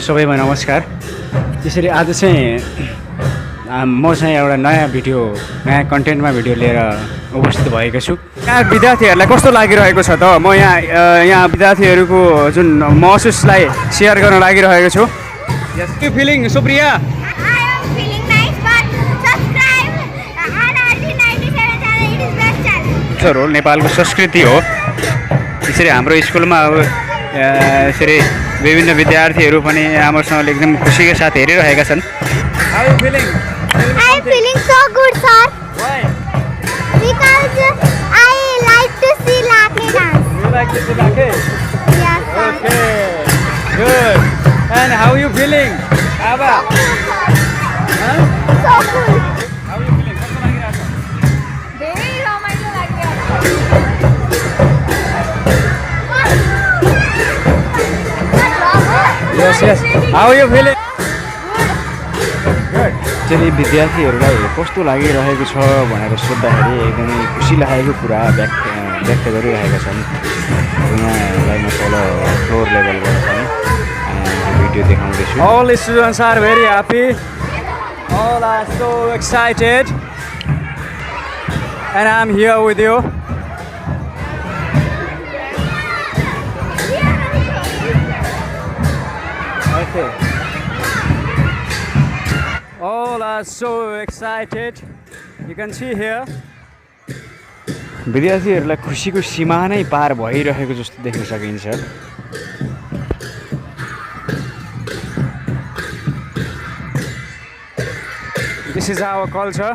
सबैमा नमस्कार। त्यसरी आज चाहिँ म चाहिँ एउटा नयाँ कन्टेन्टमा भिडियो लिएर उपस्थित भएको छु। यहाँ विद्यार्थीहरूलाई कस्तो लागिरहेको छ त? म यहाँ विद्यार्थीहरूको जुन महसुसलाई सेयर गर्न लागिरहेको छु। Yes you feeling Supriya? हो नेपालको संस्कृति हो। त्यसरी हाम्रो स्कुलमा अब यसरी विभिन्न विद्यार्थीहरू पनि राम्रोसँग एकदम खुसीका साथ हेरिरहेका छन्। How are you feeling? I am feeling so good, sir. Why? Because I like to see Lakhe dance. You like to see Lakhe? Yes, sir. Okay, good. And how are you feeling? Aba? Huh? So cool. How are you feeling? कस्तो लागिरहेको छ? Very romantic लागिरहेको छ. Yes. How are you feeling? Good. चाहिँ विद्यार्थीहरूलाई कस्तो लागिरहेको छ भनेर सोद्धाखेरि एकदमै खुसी लागेको कुरा व्यक्त गरिरहेका छन्। यहाँलाई म तल फ्लोर लेभलबाट पनि video देखाउँदैछु। All students are very happy. All are so excited. And I'm here with you. Okay. All are so excited. You can see here. विद्यार्थीहरूलाई खुसीको सीमा नै पार भइरहेको जस्तो देख्न सकिन्छ। This is our culture.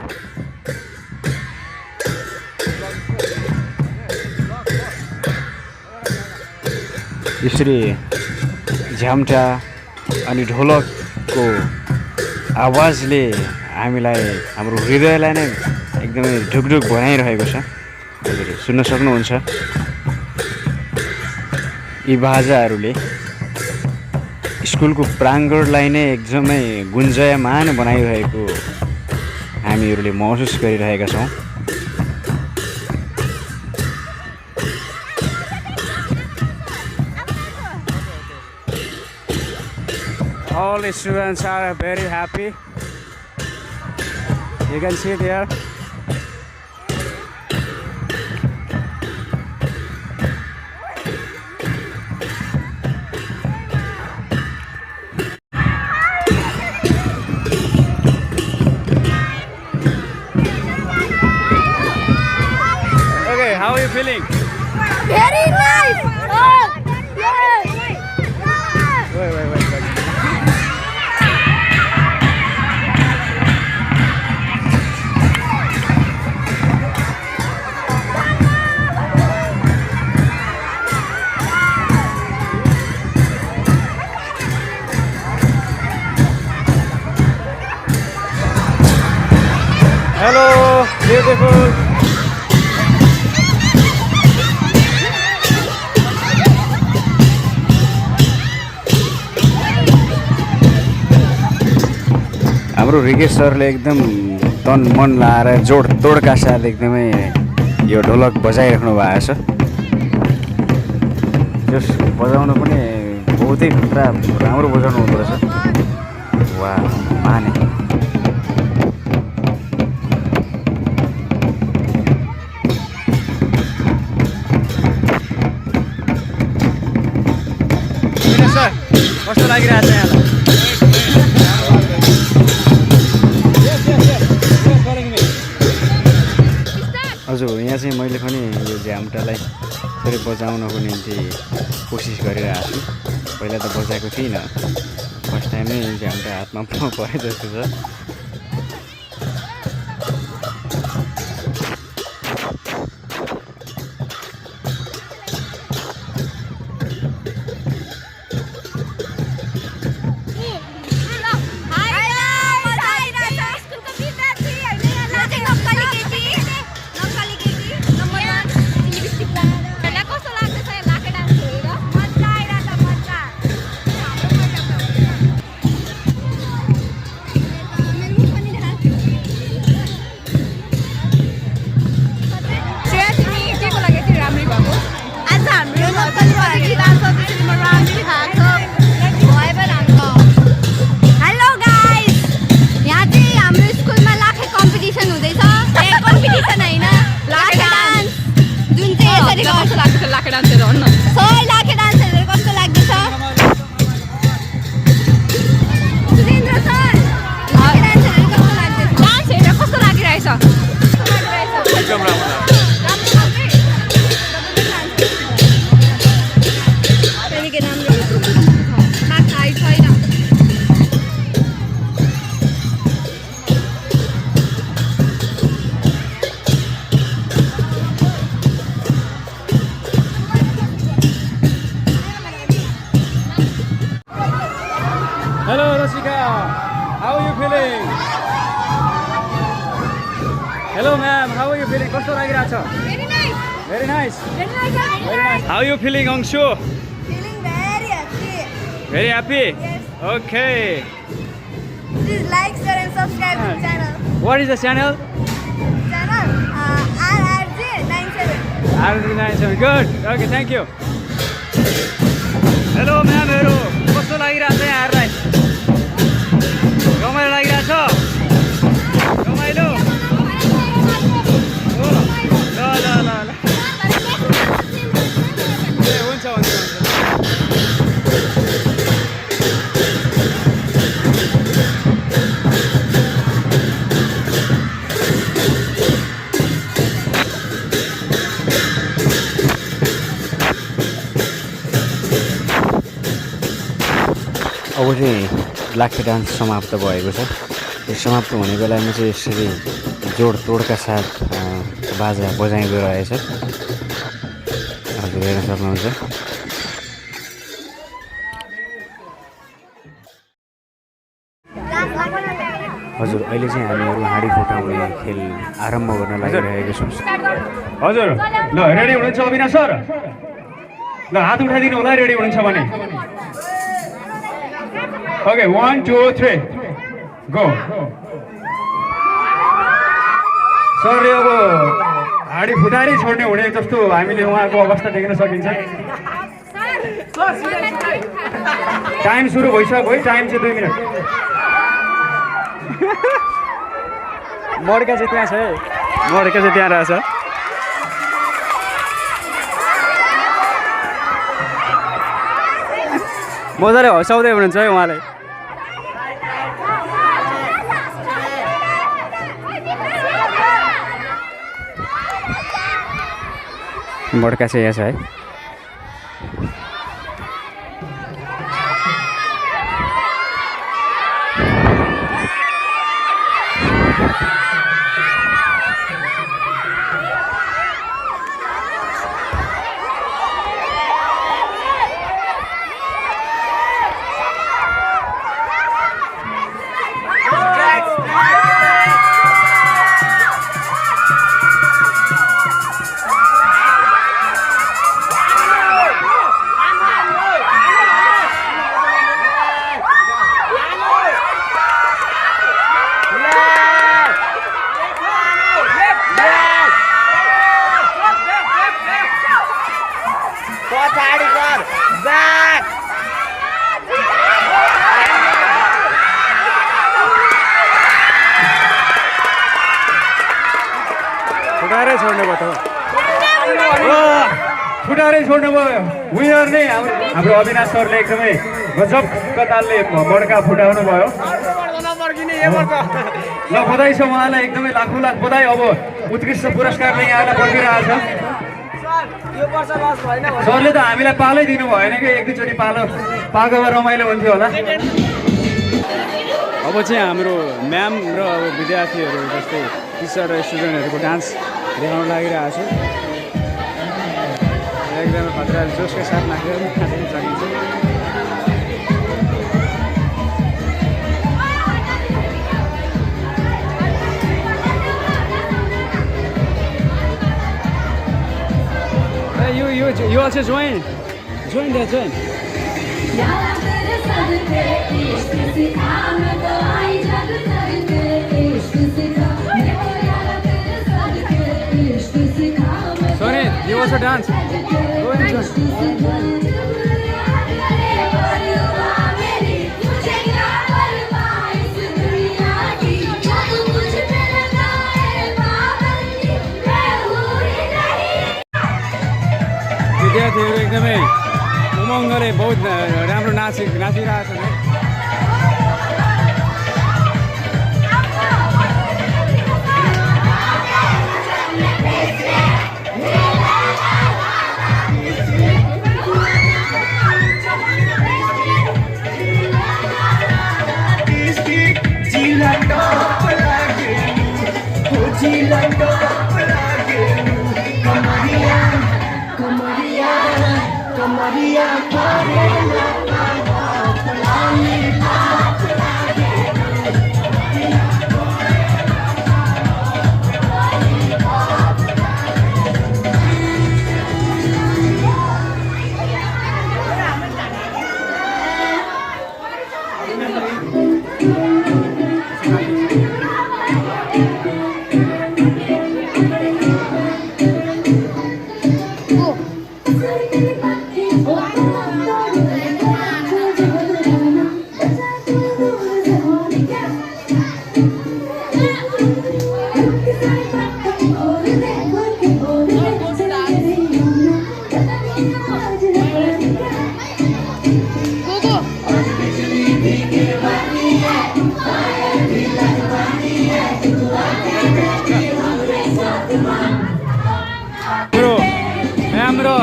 यसरी झ्याम्टा अनि ढोलकको आवाजले हामीलाई हाम्रो हृदयलाई नै एकदमै ढुकढुक बनाइरहेको छ। हजुर सुन्न सक्नुहुन्छ। यी बाजाहरूले स्कुलको प्राङ्गणलाई नै एकदमै गुन्जयमान बनाइरहेको हामीहरूले महसुस गरिरहेका छौँ। All the students are very happy. You can see there. Okay, how are you feeling? Very nice. Wait. Hello, beautiful. हाम्रो रिकेश सरले एकदम तन मन लाएर जोड तोडका साथ एकदमै यो ढोलक बजाइराख्नु भएको छ। जस बजाउनु पनि बहुतै खतरा राम्रो बजाउनु हुँदो रहेछ। वाह माने। सर कस्तो लागिरहेको छ यहाँलाई? हजुर यहाँ चाहिँ मैले पनि यो झ्याम्टालाई फेरि बजाउनको निम्ति कोसिस गरिरहेको छु। पहिला त बजाएको थिइनँ, फर्स्ट टाइम नै झ्याम्टा हातमा परे जस्तो छ। डान्सहरू अन्न सबै लाखे डान्सरहरू कस्तो लाग्दैछ सुरेन्द्र सर लाखे डान्सरहरू कस्तो लाग्दैछ डान्स हेरेर कस्तो लागिरहेछ एकदम राम्रो Hello, Rashika. How are you feeling? Hello, ma'am. How are you feeling? Kasto lagiरहेछ? Very nice. Very nice. Very nice. Very nice. How are you feeling, Angshu? Feeling very happy. Very happy? Yes. Okay. Please like, share and subscribe to the channel. What is the channel? Channel RRJ97. RRJ97. Good. Okay, thank you. Hello, ma'am. Hello. कस्तो लागिरहेछ यहाँहरूलाई रमाइलो लागिरहेछ रमाइलो ल ल ल ल ए हुन्छ हुन्छ अब चाहिँ लाखे डान्स समाप्त भएको छ यो समाप्त हुने बेलामा चाहिँ यसरी जोडतोडका साथ बाजा बजाइँदो रहेछ हजुर हेर्न सक्नुहुन्छ हजुर अहिले चाहिँ हामीहरू हाँडी फुटाउने खेल आरम्भ गर्न लागिरहेको छौँ हजुर ल रेडी हुनुहुन्छ अविनाश सर ल हात उठाइदिनु होला रेडी हुनुहुन्छ भने Okay, 1, 2, 3, go. Sorry, अब हाँडी फुटाएरै छोड्ने हुने जस्तो हामीले उहाँको अवस्था देख्न सकिन्छ टाइम सुरु भइसक्यो है टाइम चाहिँ 2 मिनट मड्का चाहिँ त्यहाँ छ है मड्का चाहिँ त्यहाँ रहेछ मजाले हँसाउँदै हुनुहुन्छ है उहाँले बड्का चाहिँ यहाँ छ है फुटारै छोड्नु भयो विनर नै हाम्रो अविनाश सरले एकदमै गजबका तालले बड्का फुटाउनु भयो ल बधाई छ उहाँलाई एकदमै लाखौँ लाख बधाई अब उत्कृष्ट पुरस्कारले यहाँलाई पर्खिरहेछ सरले त हामीलाई पालै दिनु भएन कि एक दुईचोटि पाएको भए रमाइलो हुन्थ्यो होला अब चाहिँ हाम्रो म्याम र विद्यार्थीहरू जस्तै टिचर र स्टुडेन्टहरूको डान्स देखाउन लागिरहेको छु एकदमै खतरा जोसका साथ नाचेर नाच्न सकिन्छ You also join there, join. Sorry, you also dance. Go and join. साथीहरू एकदमै उमङ्गले बहुत राम्रो नाचिरहेछन् है। राम्रो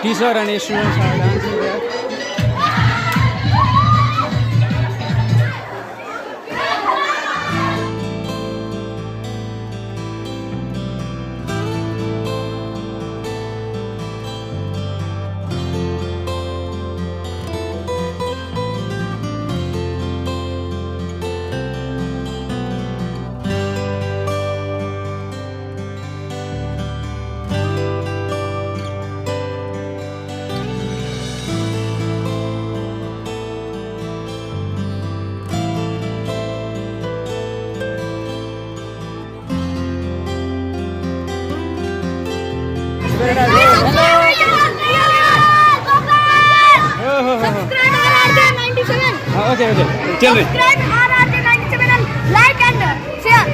teacher and students are dancing there. Okay, tell me. Subscribe RRT 97 and like and share.